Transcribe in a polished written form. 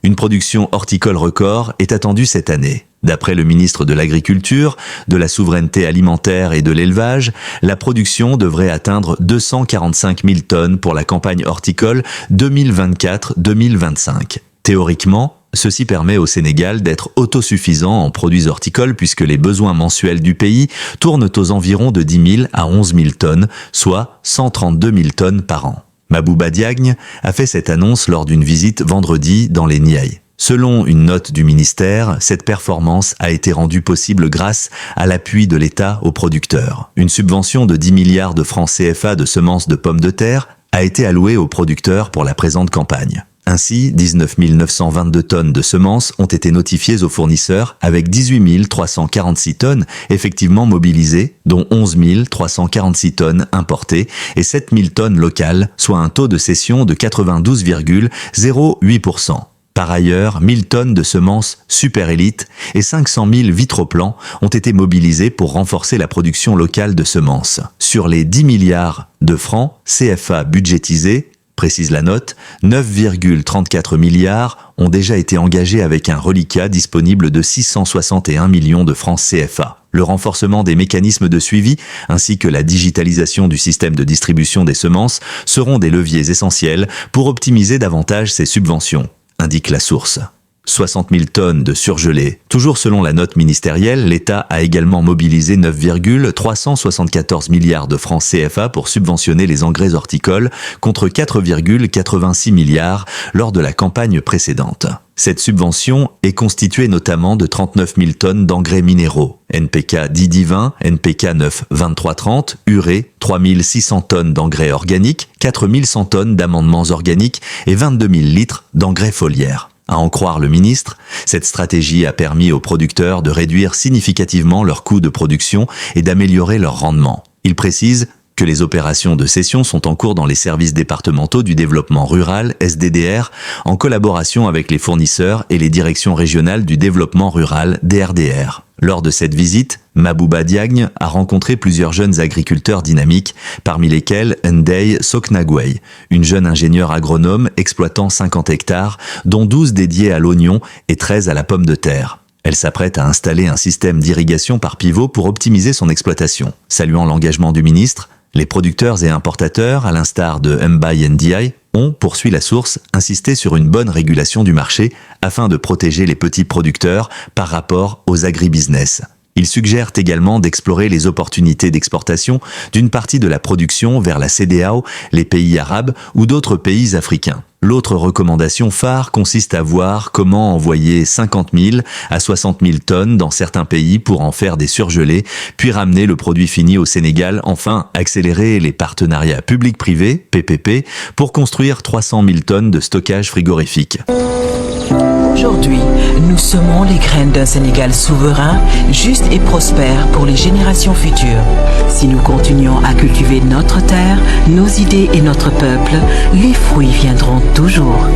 Une production horticole record est attendue cette année. D'après le ministre de l'Agriculture, de la Souveraineté alimentaire et de l'Élevage, la production devrait atteindre 245 000 tonnes pour la campagne horticole 2024-2025. Théoriquement, ceci permet au Sénégal d'être autosuffisant en produits horticoles puisque les besoins mensuels du pays tournent aux environs de 10 000 à 11 000 tonnes, soit 132 000 tonnes par an. Mabouba Diagne a fait cette annonce lors d'une visite vendredi dans les Niayes. Selon une note du ministère, cette performance a été rendue possible grâce à l'appui de l'État aux producteurs. Une subvention de 10 milliards de francs CFA de semences de pommes de terre a été allouée aux producteurs pour la présente campagne. Ainsi, 19 922 tonnes de semences ont été notifiées aux fournisseurs avec 18 346 tonnes effectivement mobilisées, dont 11 346 tonnes importées et 7 000 tonnes locales, soit un taux de cession de 92,08%. Par ailleurs, 1000 tonnes de semences super élites et 500 000 vitroplans ont été mobilisés pour renforcer la production locale de semences. Sur les 10 milliards de francs CFA budgétisés, précise la note, 9,34 milliards ont déjà été engagés avec un reliquat disponible de 661 millions de francs CFA. Le renforcement des mécanismes de suivi ainsi que la digitalisation du système de distribution des semences seront des leviers essentiels pour optimiser davantage ces subventions, indique la source. 60 000 tonnes de surgelés. Toujours selon la note ministérielle, l'État a également mobilisé 9,374 milliards de francs CFA pour subventionner les engrais horticoles contre 4,86 milliards lors de la campagne précédente. Cette subvention est constituée notamment de 39 000 tonnes d'engrais minéraux, NPK 10-10-20, NPK 9-23-30, urée, 3 600 tonnes d'engrais organiques, 4 100 tonnes d'amendements organiques et 22 000 litres d'engrais foliaires. À en croire le ministre, cette stratégie a permis aux producteurs de réduire significativement leurs coûts de production et d'améliorer leur rendement. Il précise que les opérations de cession sont en cours dans les services départementaux du développement rural, SDDR, en collaboration avec les fournisseurs et les directions régionales du développement rural, DRDR. Lors de cette visite, Mabouba Diagne a rencontré plusieurs jeunes agriculteurs dynamiques, parmi lesquels Ndeye Soknagwey, une jeune ingénieure agronome exploitant 50 hectares, dont 12 dédiés à l'oignon et 13 à la pomme de terre. Elle s'apprête à installer un système d'irrigation par pivot pour optimiser son exploitation. Saluant l'engagement du ministre, les producteurs et importateurs, à l'instar de Mbaye Ndiaye, ont, poursuit la source, insisté sur une bonne régulation du marché afin de protéger les petits producteurs par rapport aux agribusiness. Ils suggèrent également d'explorer les opportunités d'exportation d'une partie de la production vers la CEDEAO, les pays arabes ou d'autres pays africains. L'autre recommandation phare consiste à voir comment envoyer 50 000 à 60 000 tonnes dans certains pays pour en faire des surgelés, puis ramener le produit fini au Sénégal, enfin accélérer les partenariats publics-privés, PPP, pour construire 300 000 tonnes de stockage frigorifique. Aujourd'hui, nous semons les graines d'un Sénégal souverain, juste et prospère pour les générations futures. Si nous continuons à cultiver notre terre, nos idées et notre peuple, les fruits viendront toujours.